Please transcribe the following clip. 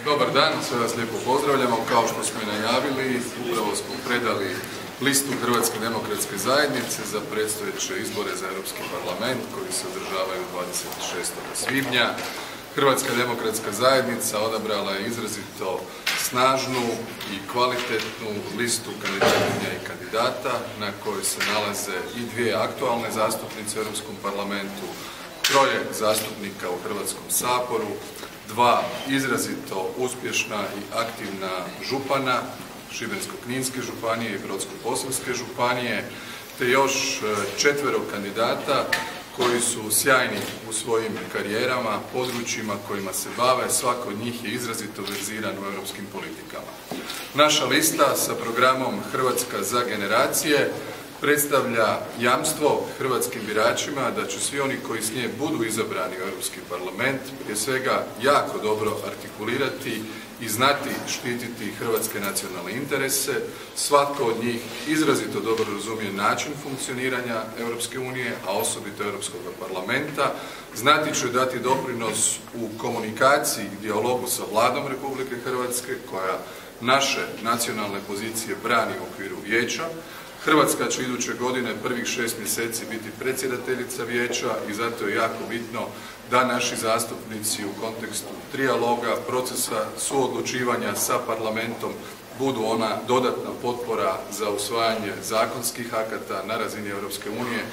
Dobar dan, sve vas lijepo pozdravljamo. Kao što smo i najavili, upravo smo predali listu Hrvatske demokratske zajednice za predstojeće izbore za Europski parlament koji se održavaju 26. svibnja. Hrvatska demokratska zajednica odabrala je izrazito snažnu i kvalitetnu listu kandidatkinja i kandidata na kojoj se nalaze i dvije aktualne zastupnice u Europskom parlamentu, troje zastupnika u Hrvatskom saboru, dva izrazito uspješna i aktivna župana Šibensko-kninske županije i Brodsko-posavske županije, te još četvero kandidata koji su sjajni u svojim karijerama, područjima kojima se bave. Svako od njih je izrazito verziran u europskim politikama. Naša lista sa programom Hrvatska za generacije predstavlja jamstvo hrvatskim biračima da će svi oni koji s nje budu izabrani u Europski parlament prije svega jako dobro artikulirati i znati štititi hrvatske nacionalne interese. Svatko od njih izrazito dobro razumije način funkcioniranja Europske unije, a osobito Europskog parlamenta. Znati će dati doprinos u komunikaciji i dijalogu sa Vladom Republike Hrvatske koja naše nacionalne pozicije brani u okviru vijeća. Hrvatska će iduće godine prvih 6 mjeseci biti predsjedateljica vijeća i zato je jako bitno da naši zastupnici u kontekstu trijaloga, procesa suodlučivanja sa parlamentom budu ona dodatna potpora za usvajanje zakonskih akata na razini Europske unije,